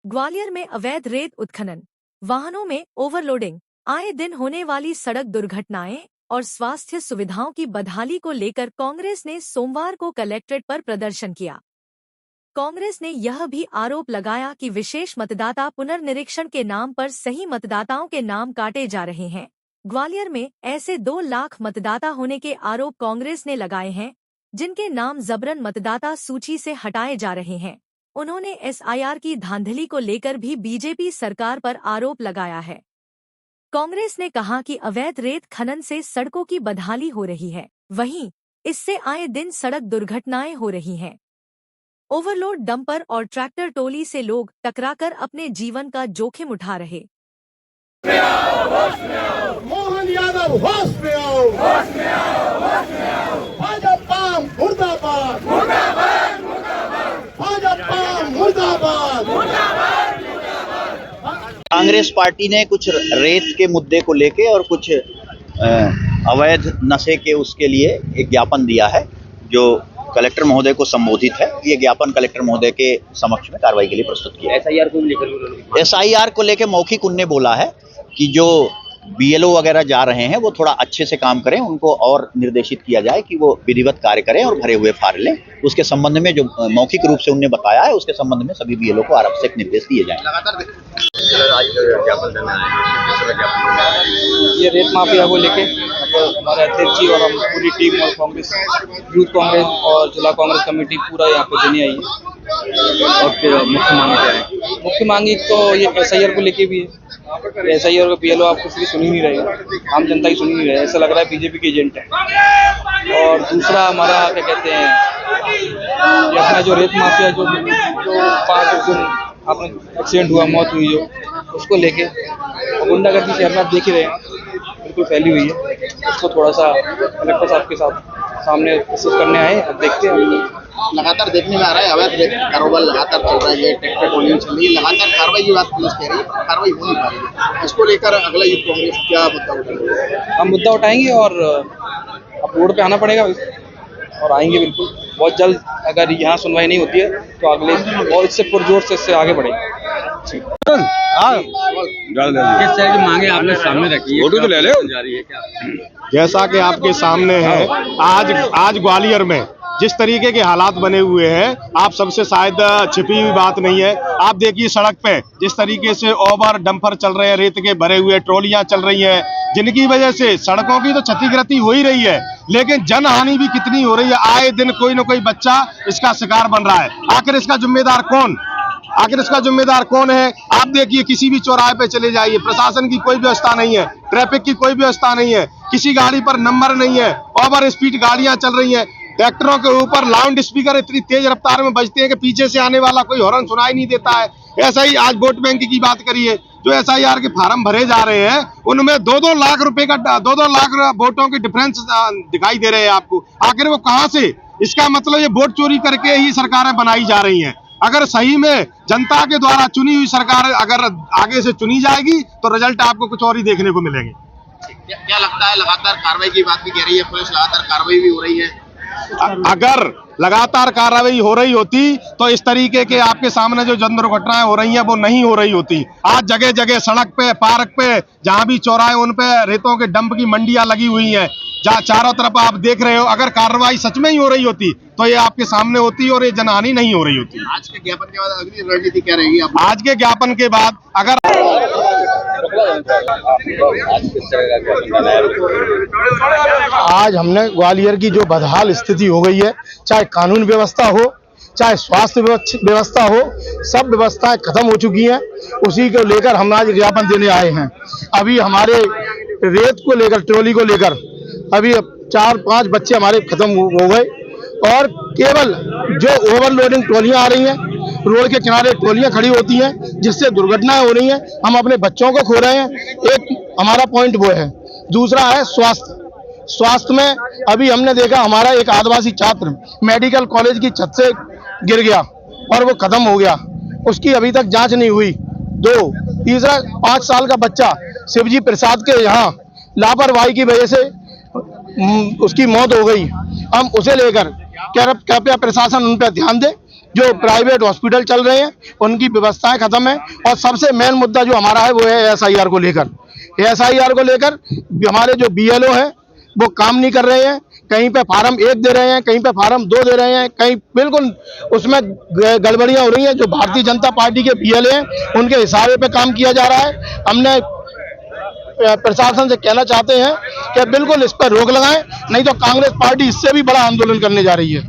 ग्वालियर में अवैध रेत उत्खनन, वाहनों में ओवरलोडिंग, आए दिन होने वाली सड़क दुर्घटनाएं और स्वास्थ्य सुविधाओं की बदहाली को लेकर कांग्रेस ने सोमवार को कलेक्ट्रेट पर प्रदर्शन किया। कांग्रेस ने यह भी आरोप लगाया कि विशेष मतदाता पुनर्निरीक्षण के नाम पर सही मतदाताओं के नाम काटे जा रहे हैं। ग्वालियर में ऐसे 2 लाख मतदाता होने के आरोप कांग्रेस ने लगाए हैं, जिनके नाम जबरन मतदाता सूची से हटाए जा रहे हैं। उन्होंने एसआईआर की धांधली को लेकर भी बीजेपी सरकार पर आरोप लगाया है। कांग्रेस ने कहा कि अवैध रेत खनन से सड़कों की बदहाली हो रही है, वहीं इससे आए दिन सड़क दुर्घटनाएं हो रही हैं। ओवरलोड डंपर और ट्रैक्टर टोली से लोग टकराकर अपने जीवन का जोखिम उठा रहे। मोहन यादव होश में आओ, होश में आओ, होश में आओ। भाजपा मुर्दाबाद, मुर्दाबाद, मुर्दाबाद। भाजपा मुर्दाबाद, मुर्दाबाद, मुर्दाबाद। कांग्रेस पार्टी ने कुछ रेत के मुद्दे को लेके और कुछ अवैध नशे के उसके लिए एक ज्ञापन दिया है, जो कलेक्टर महोदय को संबोधित है। ये ज्ञापन कलेक्टर महोदय के समक्ष में कार्रवाई के लिए प्रस्तुत किया। एसआईआर को लेकर मौखिक उनने बोला है कि जो बीएलओ वगैरह जा रहे हैं वो थोड़ा अच्छे से काम करें, उनको और निर्देशित किया जाए कि वो विधिवत कार्य करें और भरे हुए फाड़ लें। उसके संबंध में जो मौखिक रूप से उन्होंने बताया है, उसके संबंध में सभी बीएलओ को आवश्यक निर्देश दिए जाएं। ये रेत माफिया को लेके हमारे अध्यक्ष जी और हम पूरी टीम और कांग्रेस यूथ कांग्रेस और जिला कांग्रेस कमेटी पूरा यहाँ पे देने आई है। और फिर मुख्य मांग क्या है? मुख्य मांग एक तो ये एसआईआर को लेके भी है। एसआईआर का बीएलओ आप किसी की सुन ही नहीं रहे, आम जनता की सुन ही नहीं रहे, ऐसा लग रहा है बीजेपी के एजेंट है। और दूसरा हमारा क्या कहते हैं, ये अपना जो रेत माफिया जो 5 दिन आपने एक्सीडेंट हुआ, मौत हुई जो, उसको लेके गुंडागर्दी शहर में आप देख ही रहे हैं, बिल्कुल फैली हुई है। उसको थोड़ा सा कलेक्टर साहब के साथ सामने प्रस्तुत करने आए। अब देखते हैं। लगातार देखने में आ रहा है अवैध रेत कारोबार लगातार चल रहा है, ट्रैक्टर ट्रोलिंग चल रही है, लगातार कार्रवाई की बात पुलिस कह रही है, कार्रवाई हो नहीं पा रही है। इसको लेकर अगला यूथ कांग्रेस क्या मुद्दा उठाएंगे? हम मुद्दा उठाएंगे और अब रोड पे आना पड़ेगा और आएंगे बिल्कुल बहुत जल्द। अगर यहाँ सुनवाई नहीं होती है तो अगले और इससे पुरजोर से इससे आगे बढ़ेंगे। किस तरह की मांगे आपने सामने रखी है? तो ले लो। जैसा कि आपके सामने है, आज ग्वालियर में जिस तरीके के हालात बने हुए हैं, आप सबसे शायद छिपी हुई बात नहीं है। आप देखिए सड़क पे जिस तरीके से ओवर डंपर चल रहे हैं, रेत के भरे हुए ट्रॉलियां चल रही हैं, जिनकी वजह से सड़कों की तो क्षतिग्रस्ती हो ही रही है, लेकिन जनहानि भी कितनी हो रही है। आए दिन कोई न कोई बच्चा इसका शिकार बन रहा है। आखिर इसका जिम्मेदार कौन? आखिर इसका जिम्मेदार कौन है? आप देखिए किसी भी चौराहे पे चले जाइए, प्रशासन की कोई व्यवस्था नहीं है, ट्रैफिक की कोई व्यवस्था नहीं है, किसी गाड़ी पर नंबर नहीं है, ओवर स्पीड गाड़ियां चल रही हैं, ट्रैक्टरों के ऊपर लाउड स्पीकर इतनी तेज रफ्तार में बजते हैं कि पीछे से आने वाला कोई हॉर्न सुनाई नहीं देता है। ऐसा ही आज वोट बैंक की बात करिए, जो एसआईआर के फार्म भरे जा रहे हैं, उनमें 2-2 लाख रुपए का 2-2 लाख वोटों के डिफरेंस दिखाई दे रहे हैं आपको। आखिर वो कहां से? इसका मतलब ये वोट चोरी करके ही सरकारें बनाई जा रही हैं। अगर सही में जनता के द्वारा चुनी हुई सरकार अगर आगे से चुनी जाएगी तो रिजल्ट आपको कुछ और ही देखने को मिलेंगे। क्या लगता है, लगातार कार्रवाई की बात भी कह रही है पुलिस, लगातार कार्रवाई भी हो रही है। अगर लगातार कार्रवाई हो रही होती तो इस तरीके के आपके सामने जो जन दुर्घटनाएं हो रही हैं वो नहीं हो रही होती। आज जगह जगह सड़क पे, पार्क पे, जहां भी चौराहे उन पे रेतों के डंप की मंडियां लगी हुई हैं, जहाँ चारों तरफ आप देख रहे हो। अगर कार्रवाई सच में ही हो रही होती तो ये आपके सामने होती और ये जनहानि नहीं हो रही होती। आज के ज्ञापन के बाद अगली रणनीति क्या रहेगी? आज के ज्ञापन के बाद अगर आज हमने ग्वालियर की जो बदहाल स्थिति हो गई है, चाहे कानून व्यवस्था हो, चाहे स्वास्थ्य व्यवस्था हो, सब व्यवस्थाएं खत्म हो चुकी हैं। उसी को लेकर हम आज ज्ञापन देने आए हैं। अभी हमारे रेत को लेकर, ट्रॉली को लेकर अभी 4-5 बच्चे हमारे खत्म हो गए और केवल जो ओवरलोडिंग ट्रॉलियां आ रही हैं, रोड के किनारे ट्रॉलियां खड़ी होती हैं, जिससे दुर्घटनाएं हो रही हैं। हम अपने बच्चों को खो रहे हैं। एक हमारा पॉइंट वो है। दूसरा है स्वास्थ्य में अभी हमने देखा, हमारा एक आदिवासी छात्र मेडिकल कॉलेज की छत से गिर गया और वो खत्म हो गया, उसकी अभी तक जांच नहीं हुई। 2 तीसरा 5 साल का बच्चा शिवजी प्रसाद के यहाँ लापरवाही की वजह से उसकी मौत हो गई। हम उसे लेकर कृपया प्रशासन उन पर ध्यान दे जो प्राइवेट हॉस्पिटल चल रहे हैं उनकी व्यवस्थाएं खत्म है, और सबसे मेन मुद्दा जो हमारा है वो है एसआईआर को लेकर। एसआईआर को लेकर हमारे जो बीएलओ हैं वो काम नहीं कर रहे हैं, कहीं पे फार्म 1 दे रहे हैं, कहीं पे फार्म 2 दे रहे हैं, कहीं बिल्कुल उसमें गड़बड़ियां हो रही हैं। जो भारतीय जनता पार्टी के बीएलए हैं उनके हिसाब पे काम किया जा रहा है। हमने प्रशासन से कहना चाहते हैं कि बिल्कुल इस पर रोक लगाएं, नहीं तो कांग्रेस पार्टी इससे भी बड़ा आंदोलन करने जा रही है।